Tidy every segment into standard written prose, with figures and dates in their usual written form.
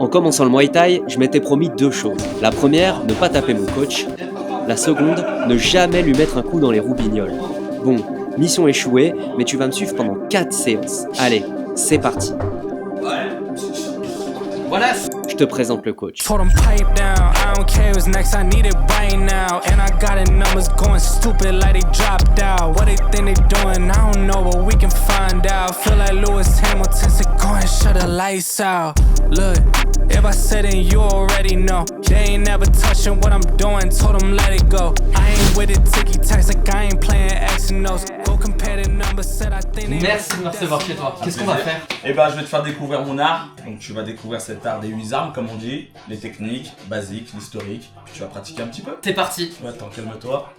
En commençant le Muay Thai, je m'étais promis deux choses. La première, ne pas taper mon coach. La seconde, ne jamais lui mettre un coup dans les roubignoles. Bon, mission échouée, mais tu vas me suivre pendant 4 séances. Allez, c'est parti. Voilà. Je te présente le coach. Told 'em pipe down, I don't care who's next, I need it right now. And I got the numbers going stupid like they dropped out. What they think they doing, I don't know, but we can find out. Feel like Lewis Hamilton said, go and shut the lights out. Look, if I said it, you already know. They ain't never touching what I'm doing, told them let it go. I ain't with it ticky-tacks like I ain't playing X and O's. Go compare the numbers, said I think they... Merci de me recevoir chez toi. Qu'est-ce qu'on va faire? Eh ben, je vais te faire découvrir mon art. Donc, tu vas découvrir cet art des 8 armes, comme on dit, les techniques basiques, l'historique. Puis tu vas pratiquer un petit peu. C'est parti. Attends, calme-toi.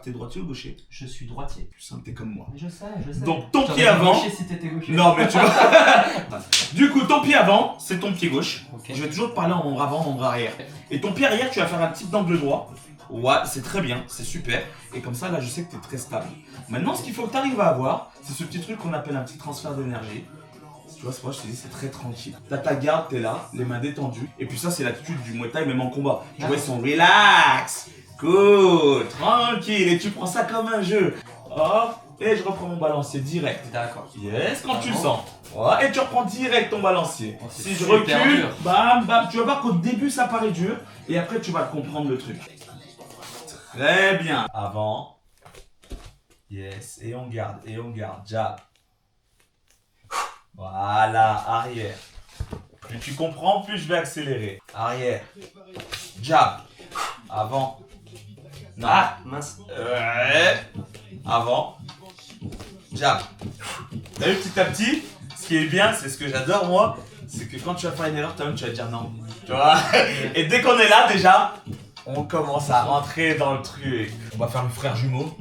T'es droitier ou gaucher? Je suis droitier. Plus simple, t'es comme moi. Je sais. Donc, ton J'aurais pied dû avant. gaucher si t'étais gaucher. Non, mais tu vois. Du coup, ton pied avant, c'est ton pied gauche. Ok. Je vais toujours te parler en membre avant, en membre arrière. Et ton pied arrière, tu vas faire un type d'angle droit. Ouais, c'est très bien, c'est super. Et comme ça, là, je sais que tu es très stable. Maintenant, ce qu'il faut que tu arrives à avoir, c'est ce petit truc qu'on appelle un petit transfert d'énergie. Tu vois, c'est moi, je te dis, c'est très tranquille. T'as ta garde, t'es là, les mains détendues. Et puis ça, c'est l'attitude du Muay Thai, même en combat. Tu vois, ils sont relax, cool, tranquille. Et tu prends ça comme un jeu. Hop, et je reprends mon balancier direct. D'accord. Yes, quand tu le sens. Ouais, et tu reprends direct ton balancier. Oh, c'est Si je super recule, dur. bam, bam, tu vas voir qu'au début ça paraît dur, et après tu vas comprendre le truc. Très bien. Avant. Yes, et on garde, jab. Voilà, arrière. Plus tu comprends, plus je vais accélérer. Arrière. Jab. Avant. Non. Ah, mince. Avant. Jab. T'as vu petit à petit, ce qui est bien, c'est ce que j'adore moi, c'est que quand tu vas faire une erreur, toi-même tu vas dire non. Tu vois. Et dès qu'on est là déjà, on commence à rentrer dans le truc. On va faire le frère jumeau,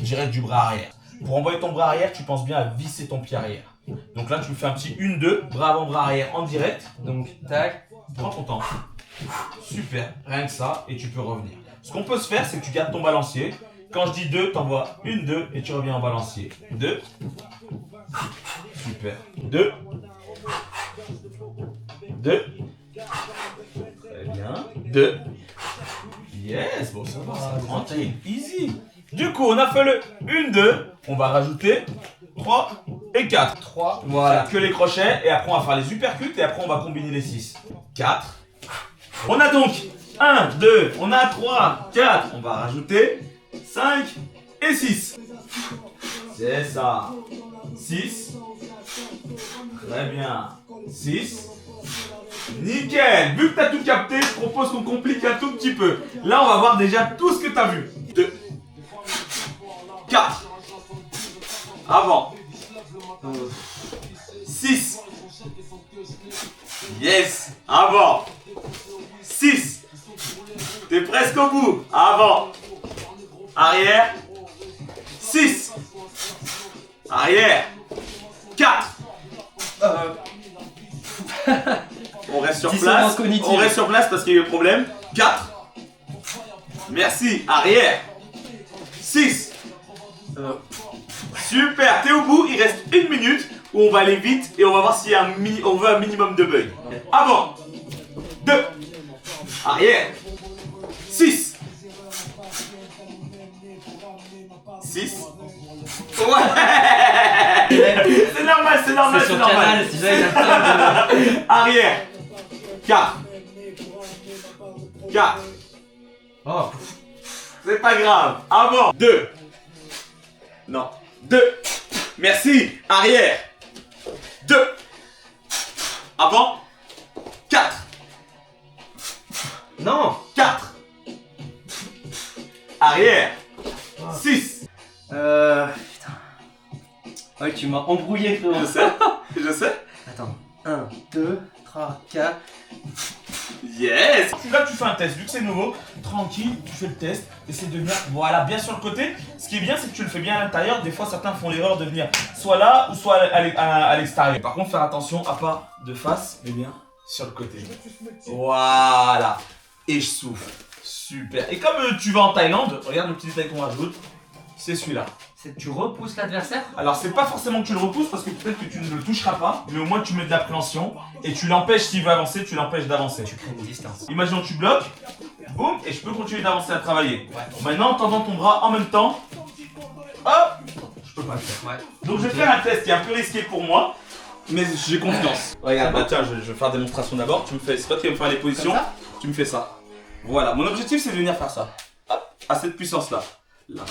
direct du bras arrière. Pour envoyer ton bras arrière, tu penses bien à visser ton pied arrière. Donc là tu fais un petit 1-2, bras avant, bras arrière en direct. Donc, tac. Prends ton temps. Super, rien que ça, et tu peux revenir. Ce qu'on peut se faire, c'est que tu gardes ton balancier. Quand je dis 2, t'envoies 1-2 et tu reviens en balancier. 2. Super. 2. 2. Très bien. 2. Yes, bon ça va, c'est tranquille. Easy. Du coup, on a fait le 1-2. On va rajouter 3 et 4. 3. Voilà, que les crochets, et après on va faire les uppercuts, et après on va combiner les 6. 4. On a donc 1, 2, on a 3, 4. On va rajouter 5 et 6. C'est ça. 6. Très bien. 6. Nickel. Vu que tu as tout capté, je propose qu'on complique un tout petit peu. Là, on va voir déjà tout ce que tu as vu. 2. 4. Avant. 6. Yes. Avant. 6. T'es presque au bout. Avant. Arrière. 6. Arrière. 4. On reste sur Dissonance place. cognitive. On reste sur place parce qu'il y a eu un problème. 4. Merci. Arrière. 6. Super. T'es au bout. Il reste 1 minute où on va aller vite et on va voir s'il y a on veut un minimum de bugs. Avant. 2. Arrière. 6. 6. Ouais. C'est normal, c'est normal, C'est c'est sur normal. Canal, si jamais il y a plein de... Arrière. 4. 4. Oh, C'est pas grave. Avant. 2. Non. 2. Merci. Arrière. 2. Avant. 4. non. 4. Arrière. 6. Putain. Ouais, tu m'as embrouillé, frérot. Je sais. Je sais. Attends. 1, 2, 3, 4. Yes. Là tu fais un test, vu que c'est nouveau, tranquille, tu fais le test, essaie de venir, voilà, bien sur le côté. Ce qui est bien, c'est que tu le fais bien à l'intérieur. Des fois certains font l'erreur de venir soit là ou soit à l'extérieur. Par contre, faire attention à pas de face, mais bien sur le côté. Voilà. Et je souffle. Super. Et comme tu vas en Thaïlande, regarde le petit détail qu'on rajoute, c'est celui-là. Tu repousses l'adversaire? Alors c'est pas forcément que tu le repousses parce que peut-être que tu ne le toucheras pas, mais au moins tu mets de l'appréhension et tu l'empêches s'il veut avancer, tu l'empêches d'avancer. Tu crées une distance. Imaginons que tu bloques, boum, et je peux continuer d'avancer à travailler. Maintenant, en tendant ton bras en même temps, hop, je peux pas le faire. Ouais. Donc je vais faire un test qui est un peu risqué pour moi, mais j'ai confiance. Regarde, bah tiens, je vais faire démonstration d'abord. Tu me fais, c'est toi qui vas me faire les positions. Tu me fais ça. Voilà, mon objectif c'est de venir faire ça. Hop, à cette puissance là. Là.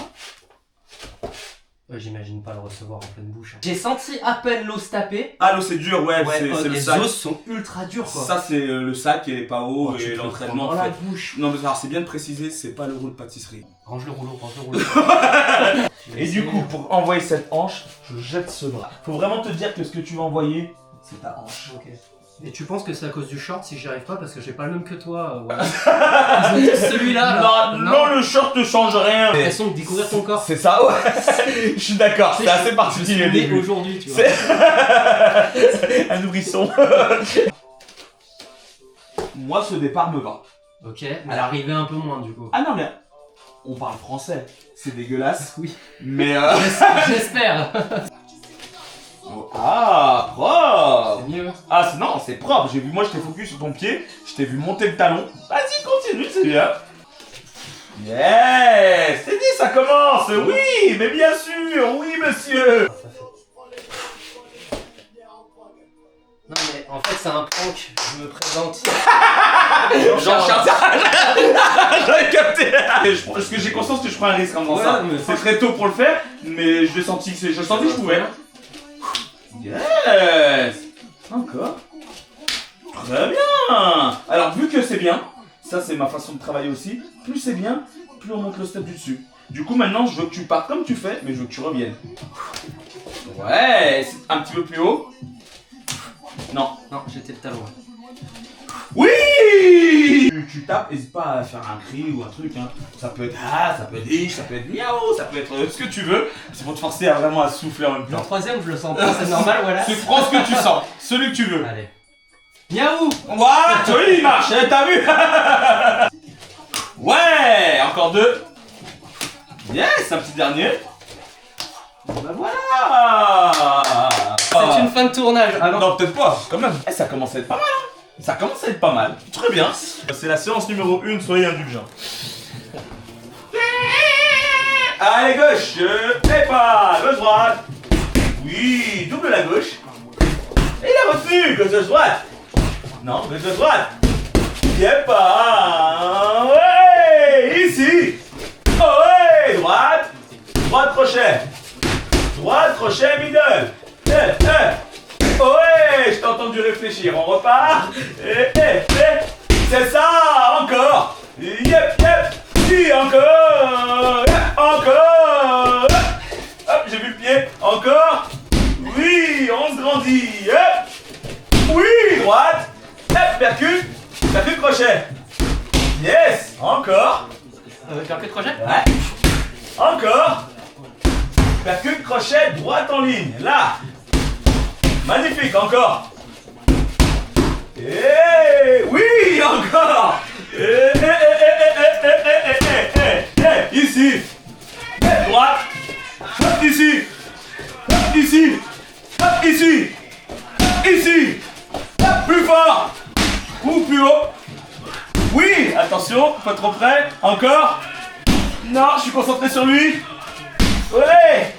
Ouais, j'imagine pas le recevoir en pleine bouche. J'ai senti à peine l'os taper. Ah l'eau c'est dur, ouais, c'est le sac. Les os sont ultra durs quoi. Ça c'est le sac et les PAO et l'entraînement. Dans la bouche. Non mais alors c'est bien de préciser, c'est pas le rouleau de pâtisserie. Range le rouleau, range le rouleau. Et du coup, pour envoyer cette hanche, je jette ce bras. Faut vraiment te dire que ce que tu vas envoyer, c'est ta hanche. Ok. Et tu penses que c'est à cause du short si j'y arrive pas parce que j'ai pas le même que toi voilà. Ils ont tous celui-là. Non, le short ne change rien. J'ai l'impression de découvrir ton corps. C'est ça, ouais. Je suis d'accord, c'est assez particulier au début. Aujourd'hui, tu vois. Un nourrisson. Moi, ce départ me va. Ok, mais l'arrivée un peu moins du coup. Ah non, mais on parle français. C'est dégueulasse. Oui. Mais J'espère. Ah, propre. C'est mieux. Ah non, c'est propre. J'ai vu, moi, je t'ai focus sur ton pied. Je t'ai vu monter le talon. Vas-y, continue, c'est bien. Yes, c'est dit, ça commence. Oui, mais bien sûr, oui, monsieur. Non mais en fait c'est un prank, je me présente. Jean-Charles. J'avais capté. Parce que j'ai conscience que je prends un risque en faisant ça. C'est très tôt pour le faire, mais je sentis que je pouvais. Yes. Encore. Très bien. Alors vu que c'est bien, ça c'est ma façon de travailler aussi. Plus c'est bien, plus on monte le step du dessus. Du coup maintenant je veux que tu partes comme tu fais, mais je veux que tu reviennes. Ouais, c'est un petit peu plus haut. Non. Non, j'étais le talon. Oui. Tu tapes, n'hésite pas à faire un cri ou un truc. Hein. Ça peut être ah, ça peut être ich, ça peut être miaou, ça peut être ce que tu veux. C'est pour te forcer à vraiment à souffler en même Le temps. troisième, je le sens pas, c'est normal, voilà. Tu prends ce que tu sens, celui que tu veux. Allez. Miaou. Voilà, tu vois, il marche, hein, t'as vu. Ouais, encore deux. Yes, un petit dernier. Bah voilà. C'est une fin de tournage. Alors. Non, peut-être pas, quand même. Ça commence à être pas mal. Hein. Ça commence à être pas mal. Très bien. C'est la séance numéro 1, soyez indulgents. Allez, gauche. Et pas. Gauche, droite. Oui, double la gauche. Et il a retenu. Gauche, droite. Non, gauche, droite. Et pas. Ouais, ici. Ouais, droite. Droite, crochet. Droite, crochet, middle. Ouais, je t'ai entendu réfléchir, on repart. C'est ça, encore. Yep, si, encore. Encore. Hop, j'ai vu le pied. Encore. Oui, on se grandit. Oui, droite. Percute. Percute, crochet. Yes, encore. Percute, crochet. Ouais. Encore. Percute, crochet, droite en ligne. Là. Magnifique, encore. Et oui, encore. Ici. Droite. Ici. Ici. Ici. Ici. Plus fort. Ou plus haut. Oui, attention, pas trop près. Encore. Non, je suis concentré sur lui. Ouais.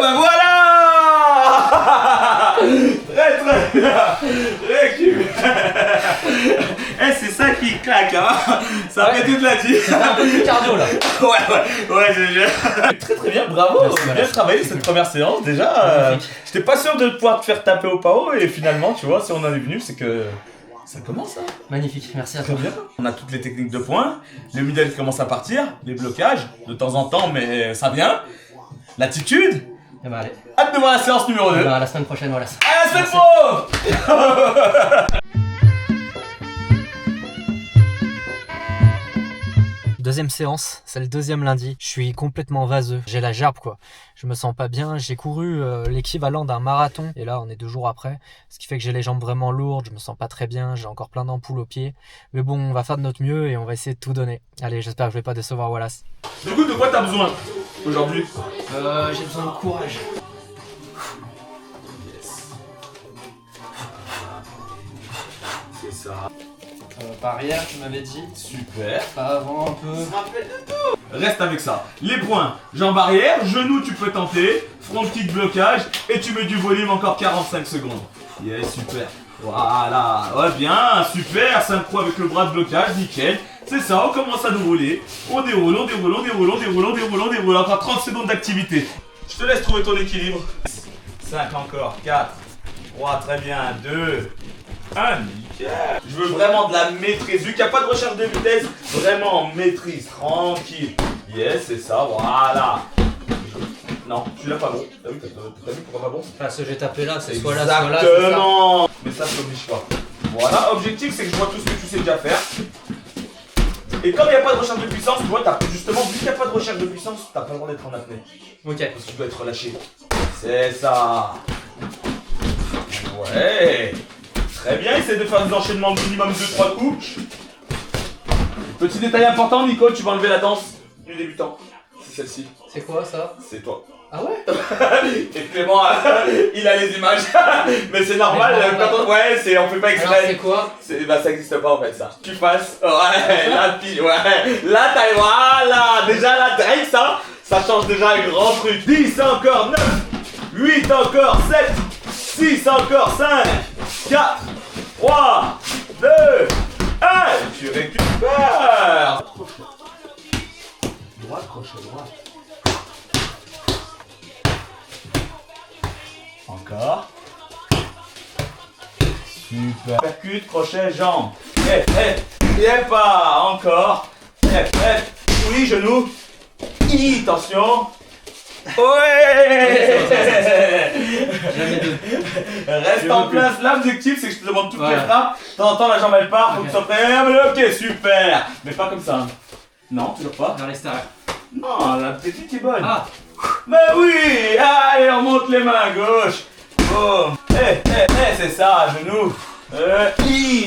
Ben voilà. Très bien. Eh, c'est ça qui claque, hein. Ça fait toute la vie. C'est un peu plus cardio là. Ouais, j'ai très bien, bravo. Merci, Bien travaillé cette première séance déjà. J'étais pas sûr de pouvoir te faire taper au PAO et finalement, tu vois, si on en est venu, c'est que ça commence, hein. Magnifique, merci à Très toi. bien. On a toutes les techniques de points, le middle qui commence à partir, les blocages, de temps en temps, mais ça vient. L'attitude. Et bah allez. Hâte de voir la séance numéro 2. À la semaine prochaine, voilà. À la semaine pro. Deuxième séance, c'est le deuxième lundi. Je suis complètement vaseux, j'ai la gerbe quoi. Je me sens pas bien, j'ai couru l'équivalent d'un marathon et là on est 2 jours après. Ce qui fait que j'ai les jambes vraiment lourdes, je me sens pas très bien, j'ai encore plein d'ampoules aux pieds. Mais bon, on va faire de notre mieux et on va essayer de tout donner. Allez, j'espère que je vais pas décevoir Wallace. Du coup, de quoi t'as besoin aujourd'hui? J'ai besoin de courage. C'est ça. Barrière, tu m'avais dit. Super. Pas avant un peu. Reste avec ça. Les points, jambes arrière, genoux tu peux tenter, front kick blocage et tu mets du volume encore 45 secondes. Yes, super. Voilà, ouais, bien, super, synchro avec le bras de blocage, nickel. C'est ça, on commence à dérouler. On déroule, on déroule, on déroule, on déroule, on déroule, on déroule. Encore 30 secondes d'activité. Je te laisse trouver ton équilibre. 5 encore, 4, 3, très bien, 2, 1, nickel. Je veux vraiment de la maîtrise. Vu qu'il n'y a pas de recherche de vitesse, vraiment maîtrise, tranquille. Yes, c'est ça, voilà. Non, tu l'as pas bon. T'as vu pourquoi pas bon? Enfin, ce que j'ai tapé là, c'est soit là, soit là. Exactement. Mais ça, je t'oblige pas. Voilà, objectif, c'est que je vois tout ce que tu sais déjà faire. Et comme il n'y a pas de recherche de puissance, tu vois, justement, vu qu'il n'y a pas de recherche de puissance, t'as pas le droit d'être en apnée. Ok. Parce que tu dois être relâché. C'est ça. Ouais. Très bien, essaie de faire des enchaînements minimum de 3 coups. Petit détail important, Nico, tu vas enlever la danse du débutant. C'est celle-ci. C'est quoi ça? C'est toi. Ah ouais? Et Clément, il a les images. Mais c'est normal, ouais, on fait pas exprès. Alors c'est quoi? Bah ça existe pas en fait ça. Tu passes, ouais, là, là t'as, voilà, déjà là, avec ça change déjà un grand truc. 10 encore, 9, 8 encore, 7, 6 encore, 5, 4, 3, 2, 1, tu récupères. Droite, crochet, droite. Encore. Super. Percute, crochet, jambe. Et pas. Encore. Oui, genou. Attention. Ouais. Reste en place. L'objectif, c'est que je te demande toutes les frappes. De temps en temps, la jambe elle part. Faut que tu sois prêt. Ok, super. Mais pas comme ça. Non, toujours pas. Vers l'extérieur. Non, la petite est bonne. Ah. Mais oui. Allez, on monte les mains à gauche. Boum. C'est ça, genou.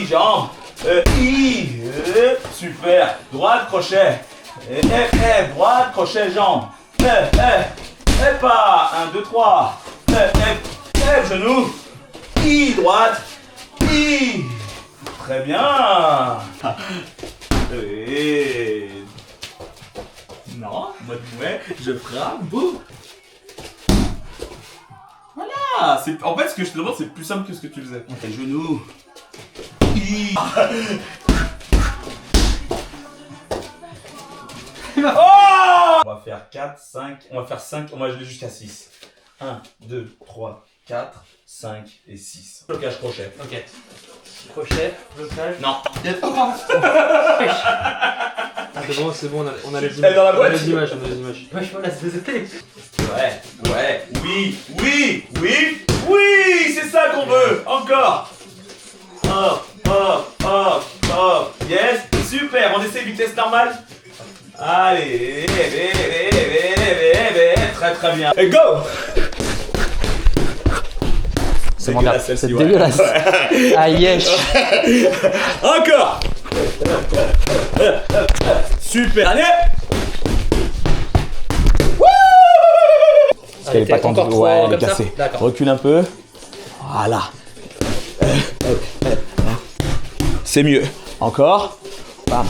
Jambe. Super. Droite, crochet. Droite, crochet, jambe. Pas. 1, 2, 3. Genou. Droite. Très bien. Non, mode ouais, je frappe, boum. Voilà, en fait ce que je te demande c'est plus simple que ce que tu faisais. Tes genoux. Oh, on va faire 4, 5, on va faire 5, on va aller jusqu'à 6. 1, 2, 3, 4, 5 et 6. Blocage crochet. Ok. Crochet, blocage. Non. C'est bon, on a les Elle est dans la boîte. on a les images. Ouais, je vois la CZT. Ouais, oui, c'est ça qu'on veut. Encore. Hop. Yes, super. On essaie vitesse normale. Allez, très bien. Et go. C'est dégueulasse. Ah yes. Encore. Super. Allez. Parce qu'elle est pas tendue. Ouais, elle est cassée. Recule un peu. Voilà. C'est mieux. Encore. Bam.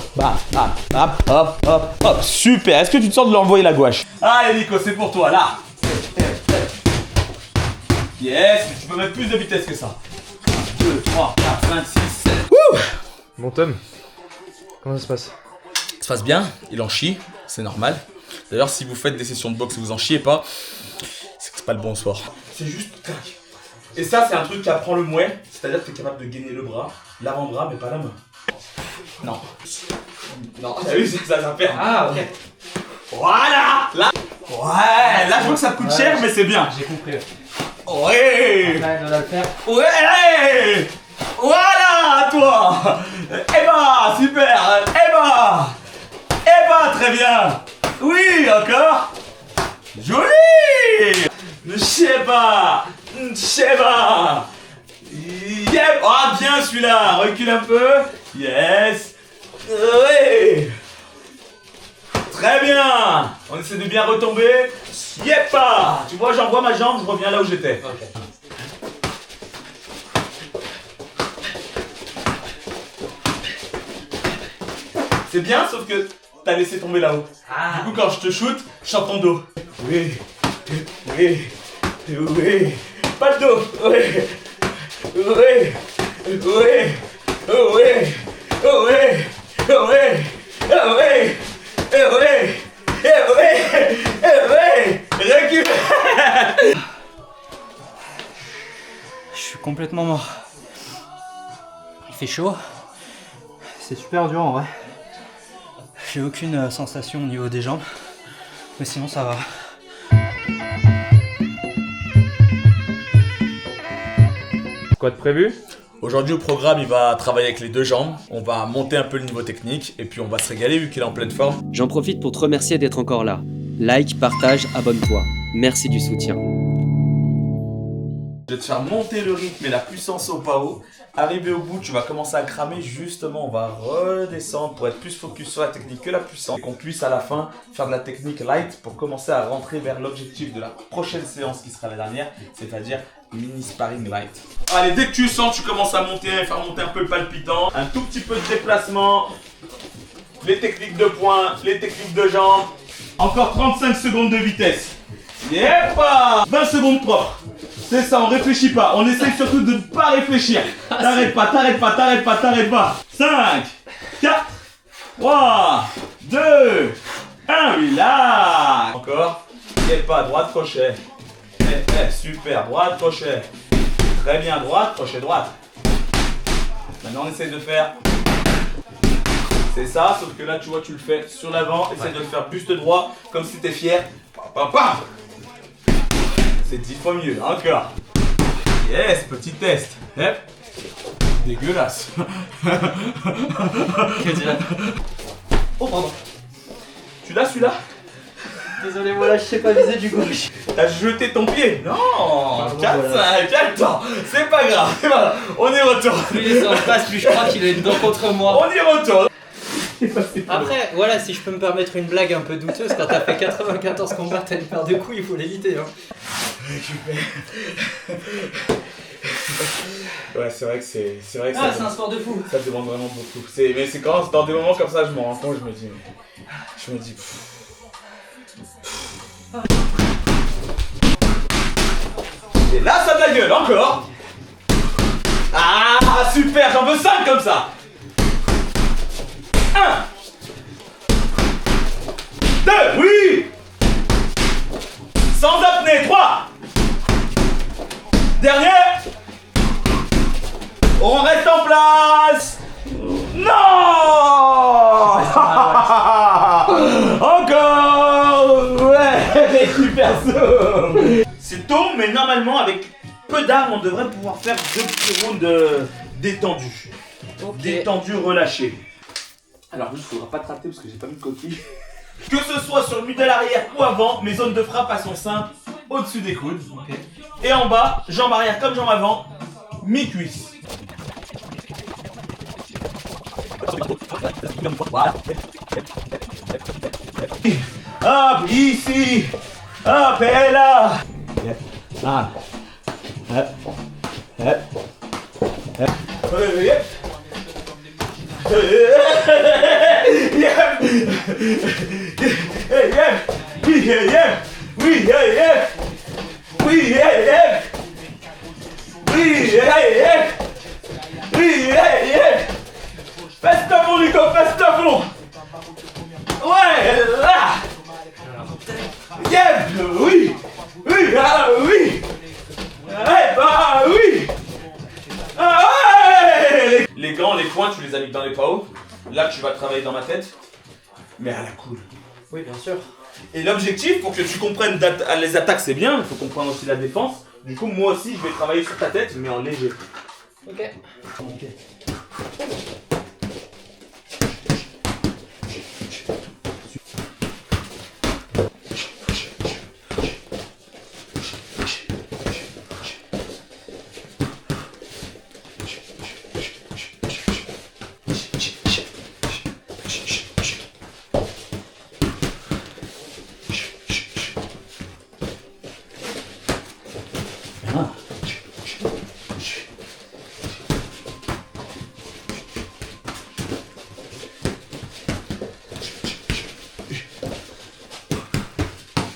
Hop. Super. Est-ce que tu te sens de l'envoyer la gouache? Allez Nico, c'est pour toi là. Yes, tu peux mettre plus de vitesse que ça. 1, 2, 3, 4, 5, 6, 7. Wouh. Bon Tom, comment ça se passe? Ça se passe bien, il en chie, c'est normal. D'ailleurs, si vous faites des sessions de boxe et vous en chiez pas, c'est que c'est pas le bon soir. C'est juste clac. Et ça, c'est un truc qui apprend le mouet, c'est-à-dire que tu es capable de gainer le bras, l'avant-bras, mais pas la main. Non. T'as vu, ça perd. Ah, ok. Voilà. Là. Ouais, là, je vois que ça coûte cher, mais c'est bien. J'ai compris. Ouais. Après, de la faire. Ouais. Voilà, à toi. Super. pas, très bien. Oui, encore. Joli. Sheba. Sheba. Yep. Ah, bien celui-là. Recule un peu. Yes. Oui. Très bien. On essaie de bien retomber. Yepa. Tu vois, j'envoie ma jambe, je reviens là où j'étais. Ok. C'est bien, sauf que t'as laissé tomber là-haut. Ah. Du coup, quand je te shoot, je sens ton dos. Oui. Oui. Oui. Pas le dos. Oui. Oui. Oui. Oui. Oui. Oui. Oui. Oui. Recule. Je suis complètement mort. Il fait chaud. C'est super dur en vrai. J'ai aucune sensation au niveau des jambes. Mais sinon ça va. Quoi de prévu? Aujourd'hui au programme, il va travailler avec les deux jambes. On va monter un peu le niveau technique et puis on va se régaler vu qu'il est en pleine forme. J'en profite pour te remercier d'être encore là. Like, partage, abonne-toi. Merci du soutien. Je vais te faire monter le rythme et la puissance au pas haut. Arrivé au bout, tu vas commencer à cramer. Justement, on va redescendre pour être plus focus sur la technique que la puissance. Et qu'on puisse à la fin faire de la technique light pour commencer à rentrer vers l'objectif de la prochaine séance qui sera la dernière, c'est-à-dire mini sparring light. Allez, dès que tu sens, tu commences à monter, faire monter un peu le palpitant. Un tout petit peu de déplacement. Les techniques de poing, les techniques de jambes. Encore 35 secondes de vitesse. Yepa 20 secondes propres. C'est ça, on réfléchit pas. On essaye surtout de ne pas réfléchir. T'arrêtes pas, t'arrêtes pas, t'arrêtes pas, t'arrêtes pas. 5, 4, 3, 2, 1, relax. Encore. Yepa, droite, crochet. Super, droite, crochet. Très bien, droite, crochet, droite. Maintenant, on essaye de faire... C'est ça, sauf que là, tu vois, tu le fais sur l'avant. Essaye de le faire buste droit, comme si t'es fier. Pam, pam. C'est 10 fois mieux, encore. Yes, petit test. Hep. Dégueulasse. Que dire? Oh pardon. Tu l'as celui-là? Désolé, voilà, je sais pas viser du gauche. T'as jeté ton pied? Non. Pardon, 4, voilà. 5, calme-toi. C'est pas grave. Voilà. On y retourne. Plus il est en face, plus je crois qu'il est dedans contre moi. On y retourne. Après, voilà, si je peux me permettre une blague un peu douteuse, quand t'as fait 94 combats, t'as une paire de couilles, il faut l'éviter. Hein. Ouais, c'est vrai que c'est vrai que Ah, c'est un sport de fou. ça demande vraiment beaucoup. Mais c'est quand dans des moments comme ça, je me rends compte, je me dis. Et là, ça a de la gueule, encore. Ah, super, j'en veux 5 comme ça. 1, 2, oui. Sans apnée, 3. Dernier. On reste en place. Non. Encore. Ouais, super saut. C'est tôt, mais normalement, avec peu d'armes, on devrait pouvoir faire 2 petits rounds détendus. Ok. Détendus, relâchés. Alors, il ne faudra pas te rater parce que j'ai pas mis de coquille. Que ce soit sur le muddle arrière ou avant, mes zones de frappe elles sont simples, au-dessus des coudes. Ok. Et en bas, jambe arrière comme jambe avant, mi-cuisse. Hop, ici. Hop, et là. Ah. Hop. Hop. Hop. Yep. Yep. Yep. Oui, yep. Oui, yep. Oui, yep. Oui, yep. Oui, yep. Fais à fond, Nico, fais à fond. Ouais, là. Yep. Oui. Oui, ah oui. Ouais, bah oui. Ah ouais. Les gants, les poings, tu les as mis dans les pas hauts. Là, tu vas travailler dans ma tête. Mais à la cool. Oui, bien sûr. Et l'objectif, pour que tu comprennes les attaques, c'est bien. Il faut comprendre aussi la défense. Du coup, moi aussi, je vais travailler sur ta tête, mais en léger. Ok.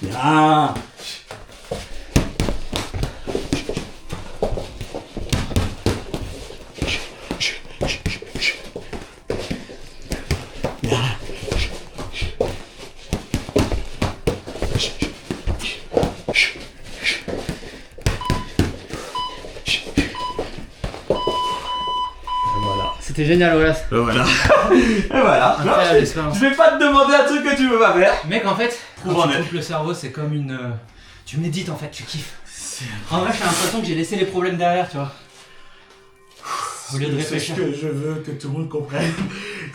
Bien. Bien. Voilà. C'était génial, Olas. Voilà. Et voilà. Incroyable Non, expérience. je vais pas te demander un truc que tu veux pas faire. Mec, en fait, Trouve quand en tu elle. coupes le cerveau, c'est comme une. Tu médites en fait, tu kiffes. En vrai, j'ai l'impression que j'ai laissé les problèmes derrière, tu vois. Au lieu de C'est ce réfléchir. que je veux que tout le monde comprenne.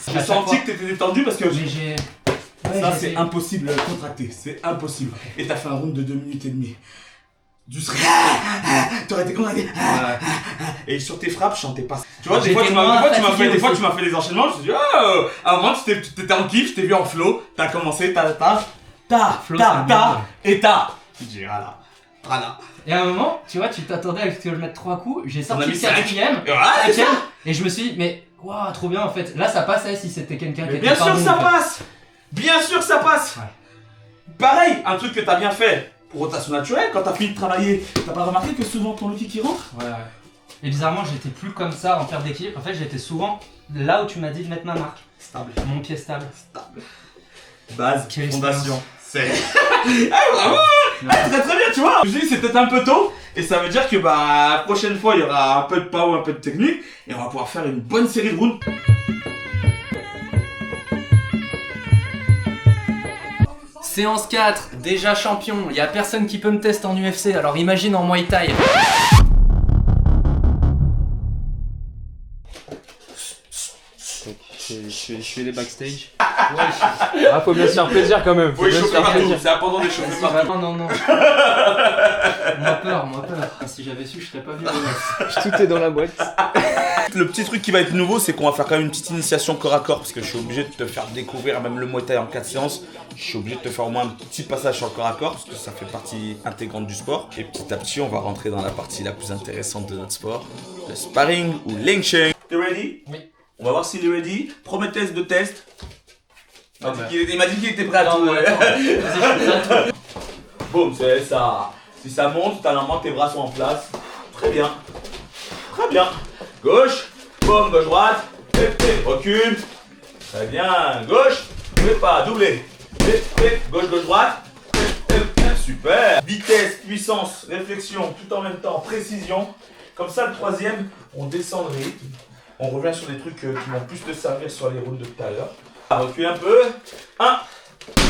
J'ai À chaque senti fois. que t'étais détendu parce que Mais j'ai. Ouais, ça j'ai c'est essayé. impossible à contracter, c'est impossible. Et t'as fait un round de 2 minutes et demie. Du serais. T'aurais été contracté. Et sur tes frappes, je chantais pas. Tu vois, des fois J'étais tu m'as moins fait, fatigué des fois aussi. tu m'as fait des enchaînements, je me suis dit, oh, à un moment tu t'étais en kiff, je t'ai vu en flow, t'as commencé, Flow, c'est un merde. et t'as. Je dis, voilà. Et à un moment, tu vois, tu t'attendais à ce que je mette 3 coups, j'ai On a sorti mis le cinq. 4ème, Et voilà, c'est ça. et je me suis dit, mais waouh, trop bien en fait. Là, ça passait si c'était quelqu'un qui Mais était bien pas sûr bon, ça en fait. passe. Bien sûr ça passe. Ouais. Pareil, un truc que t'as bien fait pour rotation naturelle, quand t'as fini de travailler, t'as pas remarqué que souvent ton look qui rentre? Ouais. Et bizarrement, j'étais plus comme ça en perte d'équilibre. En fait, j'étais souvent là où tu m'as dit de mettre ma marque. Stable. Mon pied stable. Base, Quelle fondation. C'est. Ah, vraiment. Ah, très très bien, tu vois. Je me suis dit, c'est peut-être un peu tôt. Et ça veut dire que la prochaine fois, il y aura un peu de power, un peu de technique. Et on va pouvoir faire une bonne série de rounds. Séance 4, déjà champion. Y a personne qui peut me tester en UFC, alors imagine en Muay Thai. Je fais les backstage. Ah, faut bien se faire plaisir quand même. Oui, chauffer partout. C'est important de chauffer partout. Non, non, non. Moi peur. Si j'avais su, je serais pas venu. Tout est dans la boîte. Le petit truc qui va être nouveau, c'est qu'on va faire quand même une petite initiation corps à corps. Parce que je suis obligé de te faire découvrir même le Muay Thai en 4 séances. Je suis obligé de te faire au moins un petit passage sur le corps à corps. Parce que ça fait partie intégrante du sport. Et petit à petit, on va rentrer dans la partie la plus intéressante de notre sport. Le sparring ou Ling Cheng. T'es ready? Oui. On va voir s'il est ready. Premier test de test. Ah bah. Il m'a dit qu'il était prêt à Non, tout. mais attends, vas-y, je suis prêt à tout. Boum, c'est ça. Si ça monte, normalement tes bras sont en place. Très bien. Très bien. Gauche. Boum, gauche, droite. Recule. Très bien. Gauche. N'oubliez pas, doublé. Gauche, gauche, droite. Super. Vitesse, puissance, réflexion, tout en même temps. Précision. Comme ça, le troisième, on descend le rythme. On revient sur des trucs qui vont plus te servir sur les rounds de tout à l'heure. Recule un peu. 1.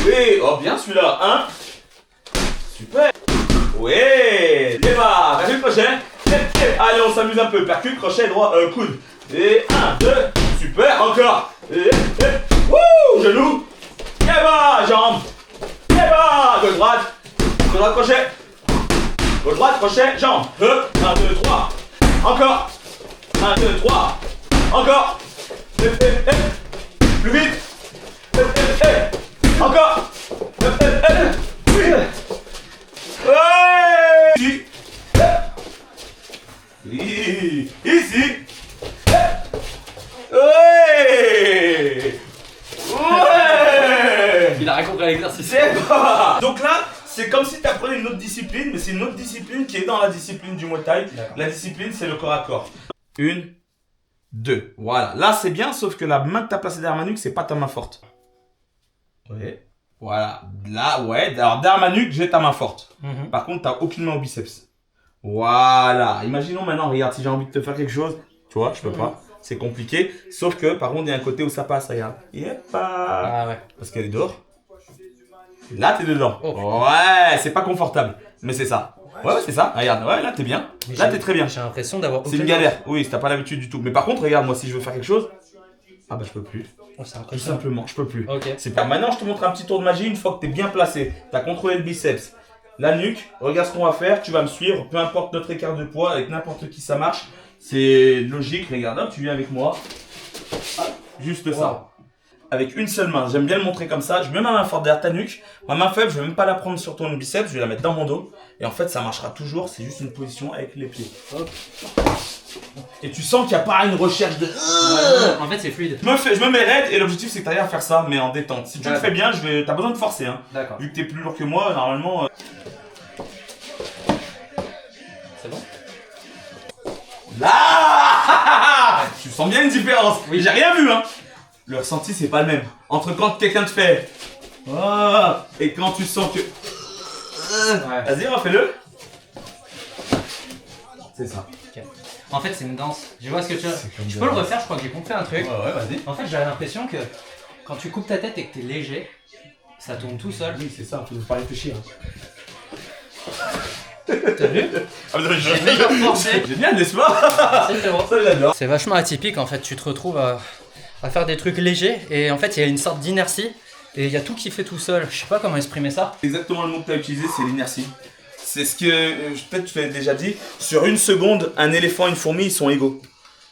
Oui. Oh, bien celui-là. 1. Super. Oui. Démarre. Percule, crochet. Allez, on s'amuse un peu. Percule, crochet, droit, coude. Et 1, 2. Super. Encore. Wouh. Genou. Et bas. Jambe. Et bas. Gauche, droite. Gauche, droite, crochet. Gauche, droite, crochet, jambe. 1, 2, 3. Encore. 1, 2, 3. Encore. Plus vite. Encore. Oui. Ouais. Ici. Ici. Ouais. Ouais. Il a rien compris à l'exercice. C'est pas. Donc là, c'est comme si tu apprenais une autre discipline, mais c'est une autre discipline qui est dans la discipline du Muay Thai. La discipline, c'est le corps à corps. 1, 2. Voilà. Là, c'est bien, sauf que la main que tu as placée derrière ma nuque, c'est pas ta main forte. Ouais. Voilà. Là, ouais. Alors, derrière ma nuque, j'ai ta main forte. Par contre, t'as aucune main au biceps. Voilà. Imaginons maintenant, regarde, si j'ai envie de te faire quelque chose, tu vois, je peux pas. C'est compliqué. Sauf que, par contre, il y a un côté où ça passe, regarde. Ah ouais. Parce qu'elle est dehors. Là, t'es dedans. Oh. Ouais, c'est pas confortable. Mais c'est ça. Ouais, c'est ça. Regarde, ouais, là, t'es bien. Mais Là, j'ai- t'es très bien. J'ai l'impression d'avoir. C'est une galère. Oui, si t'as pas l'habitude du tout. Mais par contre, regarde, moi, si je veux faire quelque chose, ah bah, je peux plus. Oh, c'est Tout impressionnant. simplement, je peux plus. Ok. C'est pas maintenant, je te montre un petit tour de magie une fois que t'es bien placé. T'as contrôlé le biceps, la nuque. Regarde ce qu'on va faire, tu vas me suivre. Peu importe notre écart de poids, avec n'importe qui ça marche. C'est logique, regarde, hop, tu viens avec moi. Hop, juste ça. avec une seule main. J'aime bien le montrer comme ça. Je mets ma main forte derrière ta nuque. Ma main faible, je vais même pas la prendre sur ton biceps, je vais la mettre dans mon dos. Et en fait, ça marchera toujours. C'est juste une position avec les pieds. Hop. Et tu sens qu'il n'y a pas une recherche de... En fait, c'est fluide. Je me mets raide et l'objectif c'est que tu arrives à faire ça, mais en détente. Si tu le fais bien, t'as besoin de forcer. Hein. D'accord. Vu que tu es plus lourd que moi, normalement... C'est bon? Là tu sens bien une différence. Oui. J'ai rien vu. Hein. Le ressenti, c'est pas le même. Entre quand quelqu'un te fait... Oh, et quand tu sens que... Ouais. Vas-y, refais-le. C'est ça. Okay. En fait, c'est une danse. Je vois ce que tu veux. Je Je peux le refaire, je crois que j'ai compris un truc. Ouais, vas-y. En fait, j'avais l'impression que quand tu coupes ta tête et que t'es léger, ça tourne tout seul. Oui, c'est ça, faut pas réfléchir. T'as vu? Ah, mais J'ai déjà forcé. Génial, n'est-ce pas? C'est frérot. Ça, j'adore. C'est vachement atypique en fait, tu te retrouves à faire des trucs légers et en fait il y a une sorte d'inertie et il y a tout qui fait tout seul. Je sais pas comment exprimer ça. Exactement le mot que tu as utilisé, c'est l'inertie. C'est ce que, peut-être tu l'as déjà dit, sur une seconde, un éléphant et une fourmi, ils sont égaux.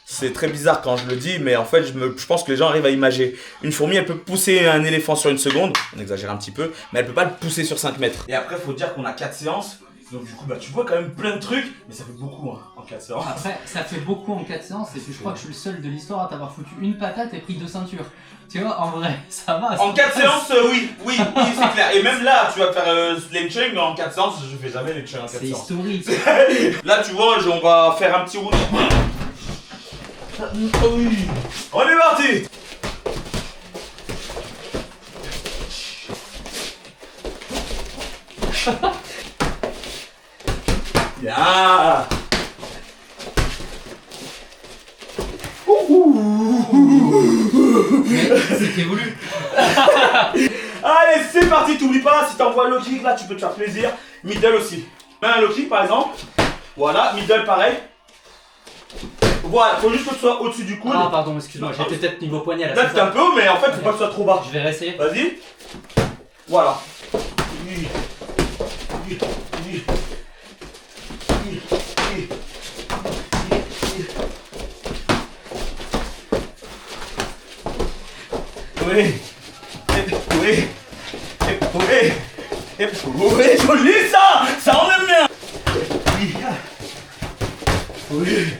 C'est très bizarre quand je le dis, mais en fait, je pense que les gens arrivent à imager. Une fourmi, elle peut pousser un éléphant sur une seconde, on exagère un petit peu, mais elle peut pas le pousser sur 5 mètres. Et après, il faut dire qu'on a 4 séances, donc du coup, bah, tu vois quand même plein de trucs, mais ça fait beaucoup hein, en 4 séances. Après, ça fait beaucoup en 4 séances, et puis je crois que je suis le seul de l'histoire à t'avoir foutu une patate et pris 2 ceintures. Tu vois, en vrai, ça va. En 4 séances, oui, c'est clair. Et même là, tu vas faire les chung, mais en 4 séances, je fais jamais les chung en 4 C'est séances. historique. Là, tu vois, on va faire un petit roulage. Oui. On est parti. Bien. C'était voulu. Allez, c'est parti, t'oublies pas, si t'envoies low kick, là, tu peux te faire plaisir. Middle aussi. Mets un low kick, par exemple. Voilà, middle, pareil. Voilà, faut juste que tu sois au-dessus du coude. Ah pardon, excuse-moi, j'étais peut-être niveau poignet là. Là, c'est c'est un ça. peu, mais en fait, faut pas que tu sois trop bas. Je vais réessayer. Vas-y. Voilà. Oui. Oui. Oui. Oui, joli ça. Ça on aime bien. Oui. Oui.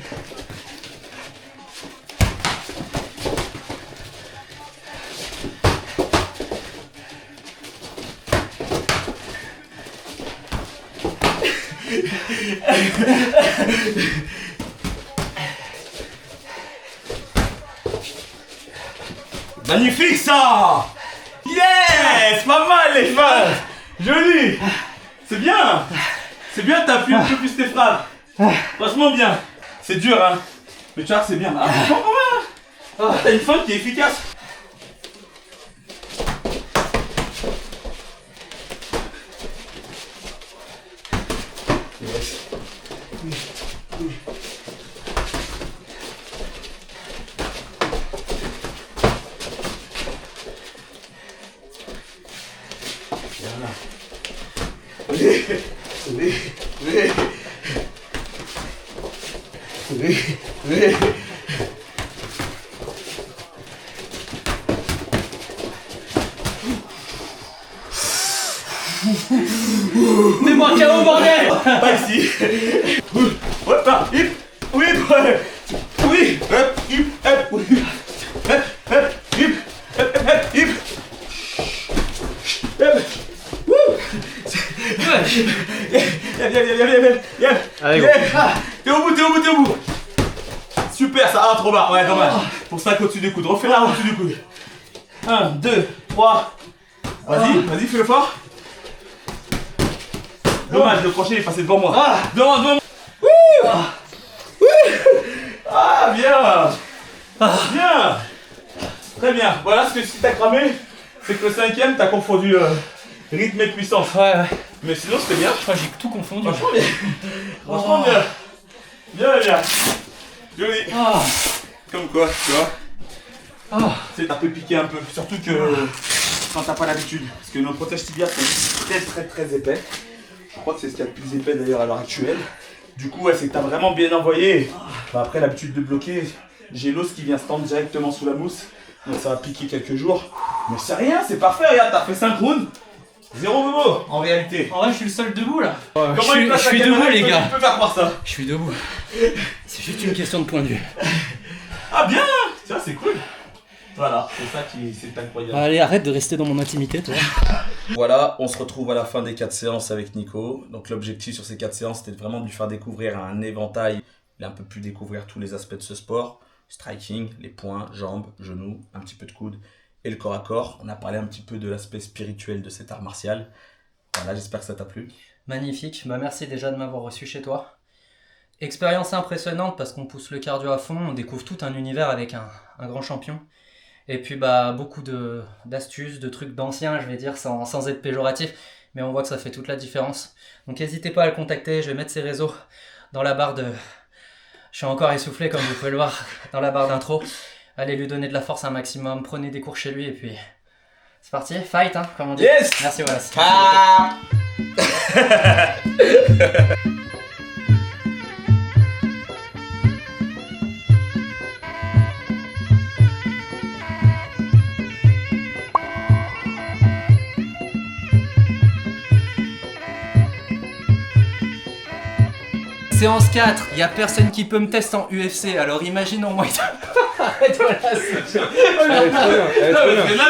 Magnifique ça. Yes. Pas mal les fans. Joli. C'est bien. C'est bien, t'appuies un peu plus tes frappes. Franchement bien. C'est dur hein. Mais tu vois c'est bien. Ah, franchement pas mal. T'as une feinte qui est efficace. Yes. Oui. Mets-moi KO bordel. Pas ici. Hop, là, hip, whip, oui, hop, hip, hop, oui, hop, hop, hip, hop, hop, hip. Viens. Allez, go. T'es au bout. Super, ça. Ah, trop bas. Ouais, dommage. Pour ça qu'au-dessus du coude. Refais-la au-dessus du coude. 1, 2, 3. Vas-y, fais le fort. Dommage, le crochet est passé devant moi. Devant moi. Ah, bien. Bien. Très bien. Voilà ce que si t'as cramé, c'est que le 5ème, t'as confondu rythme et puissance. Ouais. Mais sinon, c'était bien. Je crois que j'ai tout confondu. Franchement bien. Franchement bien. Bien. Joli. Comme quoi, tu vois. Tu sais, t'as pu piquer un peu. Surtout que quand t'as pas l'habitude. Parce que nos protèges tibias sont très épais. Je crois que c'est ce qu'il y a de plus épais d'ailleurs à l'heure actuelle. Du coup, ouais, c'est que t'as vraiment bien envoyé. Bah, après, l'habitude de bloquer, j'ai l'os qui vient se tendre directement sous la mousse. Donc ça va piquer quelques jours. Mais c'est rien, c'est parfait, regarde, t'as fait 5 rounds. 0 bobo en réalité. En vrai, je suis le seul debout là. Comment je suis debout, les gars. Tu peux faire croire ça. Je suis debout. C'est juste une question de point de vue. Ah bien. Tiens, c'est cool. Voilà, c'est ça qui c'est incroyable. Allez, arrête de rester dans mon intimité, toi. Voilà, on se retrouve à la fin des 4 séances avec Nico. Donc l'objectif sur ces 4 séances, c'était vraiment de lui faire découvrir un éventail. Il a un peu pu découvrir tous les aspects de ce sport. Striking, les poings, jambes, genoux, un petit peu de coude et le corps à corps. On a parlé un petit peu de l'aspect spirituel de cet art martial. Voilà, j'espère que ça t'a plu. Magnifique, bah merci déjà de m'avoir reçu chez toi. Expérience impressionnante parce qu'on pousse le cardio à fond, on découvre tout un univers avec un grand champion. Et puis bah beaucoup d'astuces, de trucs d'anciens, je vais dire, sans être péjoratif, mais on voit que ça fait toute la différence. Donc n'hésitez pas à le contacter, je vais mettre ses réseaux dans la barre de... Je suis encore essoufflé comme vous pouvez le voir, dans la barre d'intro. Allez lui donner de la force un maximum, prenez des cours chez lui et puis... C'est parti, fight hein, comme on dit. Yes. Merci Wallace. Ah. Séance 4, il y a personne qui peut me tester en UFC, alors imaginons moi... Arrête Wallace. Elle est trop bien.